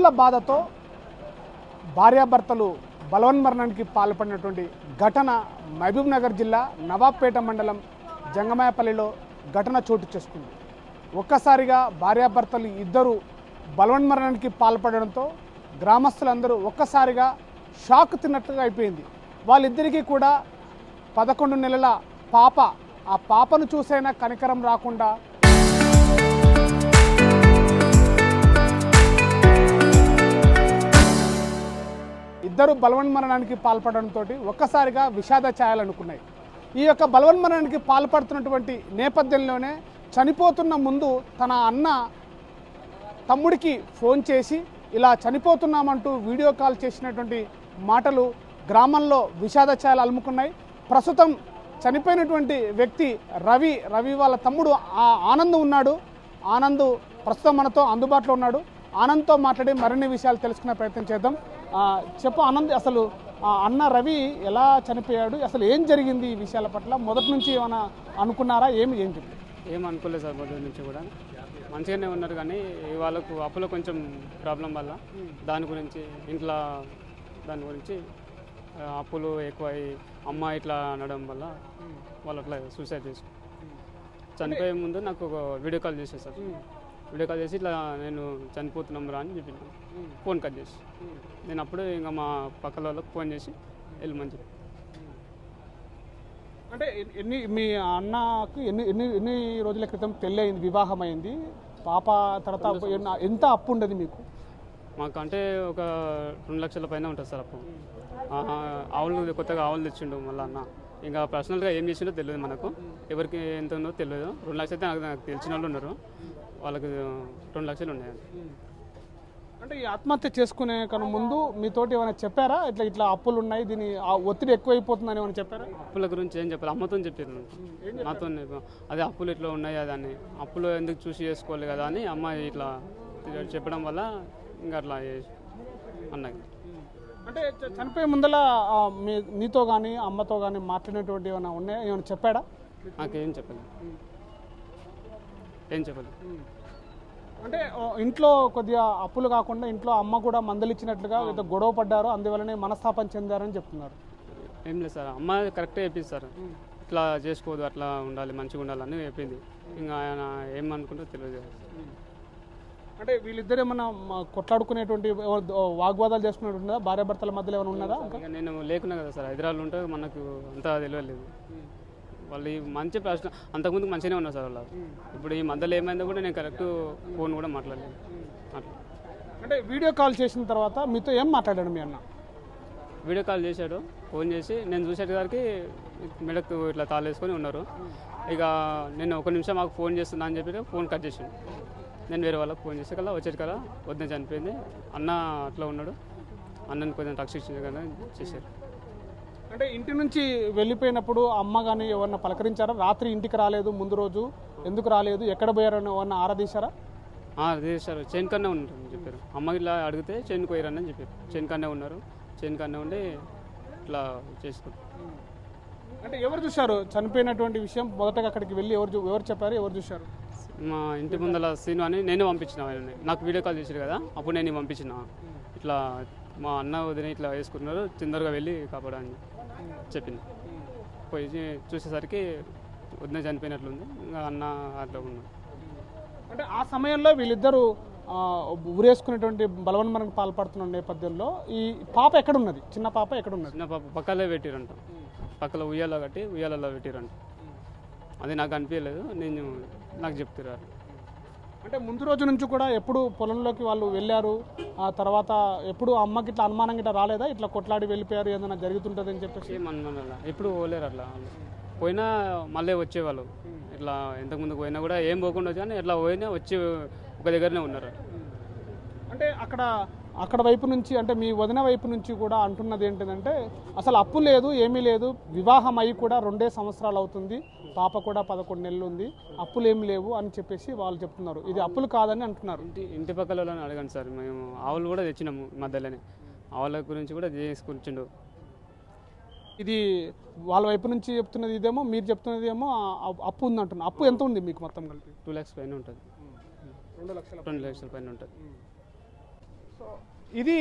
అప్పుల బాధతో భార్యాభర్తలు బలవన్మరణానికి పాల్పడినటువంటి ఘటన మహబూబ్ నగర్ జిల్లా నవాబ్పేట మండలం జంగమాయపల్లిలో ఘటన చోటు చేసుకుంది. ఒక్కసారిగా భార్యాభర్తలు ఇద్దరు బలవన్మరణానికి పాల్పడడంతో గ్రామస్తులందరూ ఒక్కసారిగా షాక్ తిన్నట్టుగా అయిపోయింది. వాళ్ళిద్దరికీ కూడా 11 నెలల పాప, ఆ పాపను చూసైనా కనికరం రాకుండా ఇద్దరు బలవన్మరణానికి పాల్పడడంతో ఒక్కసారిగా విషాద ఛాయలనుకున్నాయి. ఈ యొక్క బలవన్మరణానికి పాల్పడుతున్నటువంటి నేపథ్యంలోనే చనిపోతున్న ముందు తన అన్న తమ్ముడికి ఫోన్ చేసి ఇలా చనిపోతున్నామంటూ వీడియో కాల్ చేసినటువంటి మాటలు గ్రామంలో విషాద ఛాయలు అలుముకున్నాయి. ప్రస్తుతం చనిపోయినటువంటి వ్యక్తి రవి వాళ్ళ తమ్ముడు ఆనంద్ ఉన్నాడు. ఆనంద్ ప్రస్తుతం మనతో అందుబాటులో ఉన్నాడు. ఆనంద్తో మాట్లాడి మరిన్ని విషయాలు తెలుసుకునే ప్రయత్నం చేద్దాం. చెప్పు ఆనంద్, అసలు అన్న రవి ఎలా చనిపోయాడు, అసలు ఏం జరిగింది ఈ విషయాల పట్ల? మొదటి నుంచి ఏమైనా అనుకున్నారా? ఏం జరిగింది? ఏం అనుకోలేదు సార్, మొదటి నుంచి కూడా మంచిగానే ఉన్నారు. కానీ వాళ్ళకు అప్పులో కొంచెం ప్రాబ్లం వల్ల దాని గురించి ఇంట్లో అప్పులు ఎక్కువై అమ్మ ఇట్లా అనడం వల్ల వాళ్ళు అట్లా సూసైడ్ చేసుకున్నారు. చనిపోయే ముందు నాకు ఒక వీడియో కాల్ చేశారు సార్. వీడియో కాల్ చేసి ఇట్లా నేను చనిపోతున్నాం రా అని చెప్పి ఫోన్ కట్ చేసి నేను అప్పుడు ఇంకా మా పక్కల వాళ్ళకి ఫోన్ చేసి వెళ్ళమని చెప్పి. అంటే మీ అన్నకు ఎన్ని రోజుల క్రితం పెళ్ళి అయింది, వివాహం అయింది, పాప తర్వాత ఎంత అప్పు ఉండదు మీకు? మాకు అంటే ఒక 2 లక్షల పైన ఉంటుంది సార్ అప్పు. కొత్తగా ఆవులు తెచ్చిండు మళ్ళీ అన్న. ఇంకా పర్సనల్గా ఏం చేసిండో తెలియదు మనకు, ఎవరికి ఎంత ఉందో తెలియదు. 2 లక్షలు అయితే నాకు తెలిసిన వాళ్ళు ఉన్నారు, వాళ్ళకి 2 లక్షలు ఉన్నాయి. అంటే ఈ ఆత్మహత్య చేసుకునే కన్నా ముందు మీతోటి ఏమైనా చెప్పారా? ఇట్లా అప్పులు ఉన్నాయి, దీని ఒత్తిడి ఎక్కువైపోతుందని ఏమైనా చెప్పారా? అప్పుల గురించి ఏం చెప్పారు, అమ్మతో చెప్పారు నాతో. అదే అప్పులు ఇట్లా ఉన్నాయి, అదని అప్పులు ఎందుకు చూసి చేసుకోవాలి కదా అని అమ్మాయి ఇట్లా చెప్పడం వల్ల ఇంకా అట్లా అన్నది. అంటే చనిపోయే ముందల నీతో కానీ అమ్మతో కానీ మాట్లాడినటువంటి ఏమైనా ఉన్నాయా? ఏమైనా చెప్పాడా? నాకేం చెప్పలేదు, ఏం చెప్పలేదు. అంటే ఇంట్లో కొద్దిగా అప్పులు కాకుండా ఇంట్లో అమ్మ కూడా మందలిచ్చినట్లుగా ఏదో గొడవ పడ్డారు, అందువల్లనే మనస్తాపం చెందారని చెప్తున్నారు. ఏం లేదు సార్, అమ్మ కరెక్టే చెప్పింది. ఇట్లా చేసుకోవద్దు, అట్లా ఉండాలి, మంచిగా ఉండాలని చెప్పింది. ఇంకా ఆయన ఏమనుకుంటో తెలియదు. అంటే వీళ్ళిద్దరు ఏమన్నా కొట్లాడుకునేటువంటి వాగ్వాదాలు చేసుకునేటుందా? భార్యాభర్తల మధ్యలో ఏమైనా ఉన్నదా? నేను లేకున్నా కదా సార్, హైదరాబాద్లో ఉంటే మనకు అంతా తెలియలేదు. వాళ్ళు ఈ మంచి ప్రశ్న అంతకుముందు మంచిగానే ఉన్నారు సార్ వాళ్ళు. ఇప్పుడు ఈ మధ్యలో ఏమైందో కూడా నేను కరెక్ట్ ఫోన్ కూడా మాట్లాడలేదు. అంటే వీడియో కాల్ చేసిన తర్వాత మీతో ఏం మాట్లాడాడు మీ అన్న? వీడియో కాల్ చేశాడు, ఫోన్ చేసి నేను చూసేసరికి మెడకు ఇట్లా తాళం వేసుకొని ఉన్నారు. ఇక నేను 1 నిమిషం మాకు ఫోన్ చేస్తున్నా అని చెప్పి ఫోన్ కట్ చేసాను. నేను వేరే వాళ్ళకి ఫోన్ చేసే కల్లా వచ్చేది కదా వద్ద చనిపోయింది, అన్న అట్లా ఉన్నాడు, అన్నని కొంచెం రక్షించింది కదా చేశారు. అంటే ఇంటి నుంచి వెళ్ళిపోయినప్పుడు అమ్మ కానీ ఎవరన్నా పలకరించారా? రాత్రి ఇంటికి రాలేదు, ముందు రోజు ఎందుకు రాలేదు, ఎక్కడ పోయారని ఎవరన్నా ఆరాధీశారా? చేశారు, చైన్ కన్నా ఉంటారని చెప్పారు. అమ్మ ఇలా అడిగితే చైన్కి పోయారని చెప్పారు. చైన్ కన్నా ఉన్నారు, చైన్ కన్నా ఉండి ఇట్లా చేసుకుంటారు. అంటే ఎవరు చూశారు చనిపోయినటువంటి విషయం? మొదటగా అక్కడికి వెళ్ళి ఎవరు చెప్పారు, ఎవరు చూశారు? మా ఇంటి ముందల సీను అని నేను పంపించిన వాళ్ళని. నాకు వీడియో కాల్ చేశారు కదా, అప్పుడు నేను పంపించిన ఇట్లా మా అన్న వదిన ఇట్లా వేసుకున్నారు, తొందరగా వెళ్ళి కాపాడని చెప్పింది. పోయి చూసేసరికి వదిన చనిపోయినట్లుంది, ఇంకా అన్న అట్లా ఉన్నాడు. అంటే ఆ సమయంలో వీళ్ళిద్దరూ ఊరేసుకునేటువంటి బలవన్మరణకు పాల్పడుతున్న నేపథ్యంలో ఈ పాప ఎక్కడున్నది? చిన్న పాప ఎక్కడున్నది? చిన్న పాప పక్కలో పెట్టిరంట, పక్కలో ఉయ్యాల కట్టి ఉయ్యాలలో పెట్టిరంట. అది నాకు అనిపించలేదు, నాకు చెప్తారు. అంటే ముందు రోజు నుంచి కూడా ఎప్పుడు పొలంలోకి వాళ్ళు వెళ్ళారు, ఆ తర్వాత ఎప్పుడు అమ్మకి ఇట్లా అనుమానం గిట్లా రాలేదా? ఇట్లా కొట్లాడి వెళ్ళిపోయారు, ఏదైనా జరుగుతుంటుంది అని చెప్పేసి ఎప్పుడు పోలేరు. అట్లా పోయినా మళ్ళీ వచ్చేవాళ్ళు. ఇట్లా ఇంతకుముందుకు పోయినా కూడా ఏం పోకుండా వచ్చి, కానీ ఇట్లా పోయినా వచ్చి ఒక దగ్గరనే ఉన్నారు. అంటే అక్కడ వైపు నుంచి, అంటే మీ వదిన వైపు నుంచి కూడా అంటున్నది ఏంటంటే అసలు అప్పు లేదు, ఏమీ లేదు, వివాహం అయ్యి కూడా 2 సంవత్సరాలు అవుతుంది, పాప కూడా 11 నెలలు ఉంది, అప్పులు ఏమి లేవు అని చెప్పేసి వాళ్ళు చెప్తున్నారు. ఇది అప్పులు కాదని అంటున్నారు. ఇంటి పక్కల వాళ్ళని అడగండి సార్, మేము ఆవులు కూడా తెచ్చినాము మధ్యలోనే, ఆవుల గురించి కూడా చేసుకుంటుండు. ఇది వాళ్ళ వైపు నుంచి చెప్తున్నది ఇదేమో, మీరు చెప్తున్నది ఏమో అప్పు ఉంది అంటున్నారు. అప్పు ఎంత ఉంది మీకు మొత్తం కలిపి? 2 లక్షల పైన ఉంటుంది. 2 లక్షల 2 లక్షల పైన ఉంటుంది. సో ఇది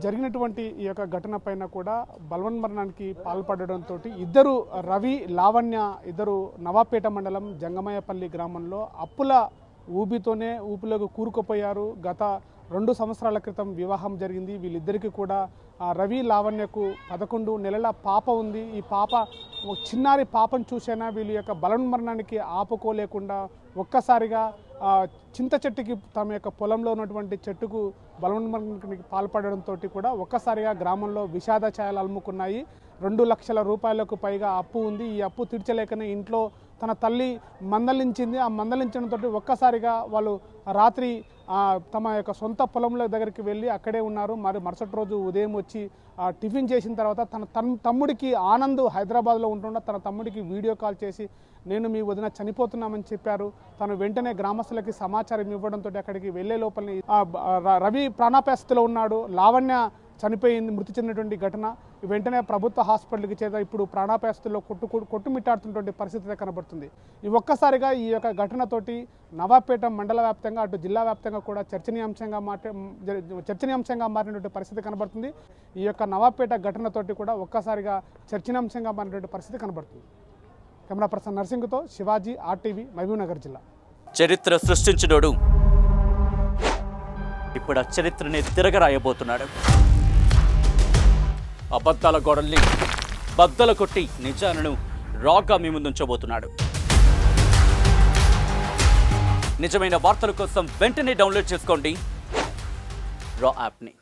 జరిగినటువంటి ఈ యొక్క ఘటన పైన కూడా బలవన్మరణానికి పాల్పడడంతో ఇద్దరు రవి లావణ్య ఇద్దరు నవాపేట మండలం జంగమయ్యపల్లి గ్రామంలో అప్పుల ఊపిలోకి కూరుకుపోయారు. గత 2 సంవత్సరాల క్రితం వివాహం జరిగింది. వీళ్ళిద్దరికీ కూడా రవి లావణ్యకు 11 నెలల పాప ఉంది. ఈ పాప చిన్నారి పాపను చూసైనా వీళ్ళ యొక్క బలవన్మరణానికి ఆపుకోలేకుండా ఒక్కసారిగా చింత చెట్టుకి తమ యొక్క పొలంలో ఉన్నటువంటి చెట్టుకు బలవన్మరణానికి పాల్పడడంతో కూడా ఒక్కసారిగా గ్రామంలో విషాద ఛాయలు అలుముకున్నాయి. 2 లక్షల రూపాయలకు పైగా అప్పు ఉంది. ఈ అప్పు తీర్చలేకనే ఇంట్లో తన తల్లి మందలించింది. ఆ మందలించడంతో ఒక్కసారిగా వాళ్ళు రాత్రి తమ యొక్క సొంత పొలంలో దగ్గరికి వెళ్ళి అక్కడే ఉన్నారు. మరి మరుసటి రోజు ఉదయం వచ్చి టిఫిన్ చేసిన తర్వాత తన తమ్ముడికి ఆనంద్ హైదరాబాద్లో ఉంటుండ తన తమ్ముడికి వీడియో కాల్ చేసి నేను మీ వదిన చనిపోతున్నామని చెప్పారు. తను వెంటనే గ్రామస్తులకి సమాచారం ఇవ్వడంతో అక్కడికి వెళ్లే లోపలనే రవి ప్రాణాపాయస్థితిలో ఉన్నాడు. లావణ్య చనిపోయింది. మృతి చెందినటువంటి ఘటన వెంటనే ప్రభుత్వ హాస్పిటల్కి చేత ఇప్పుడు ప్రాణాపాయస్థితిలో కొట్టుమిట్టాడుతున్నటువంటి పరిస్థితి కనబడుతుంది. ఈ ఒక్కసారిగా ఈ యొక్క ఘటనతోటి నవాపేట మండల వ్యాప్తంగా అటు జిల్లా వ్యాప్తంగా కూడా చర్చనీయాంశంగా మారినటువంటి పరిస్థితి కనబడుతుంది. ఈ యొక్క నవాపేట ఘటనతోటి కూడా ఒక్కసారిగా చర్చనీయాంశంగా మారినటువంటి పరిస్థితి కనబడుతుంది. కెమెరా పర్సన్ నర్సింగ్తో శివాజీ, RTV, మహబూబ్నగర్ జిల్లా. చరిత్ర సృష్టించినోడు ఇప్పుడు ఆ చరిత్రని తిరగరాయబోతున్నాడు. అబద్ధాల గోడల్ని బద్దలు కొట్టి నిజాలను రాగా మీ ముందుంచబోతున్నాడు. నిజమైన వార్తల కోసం వెంటనే డౌన్లోడ్ చేసుకోండి రా యాప్ని.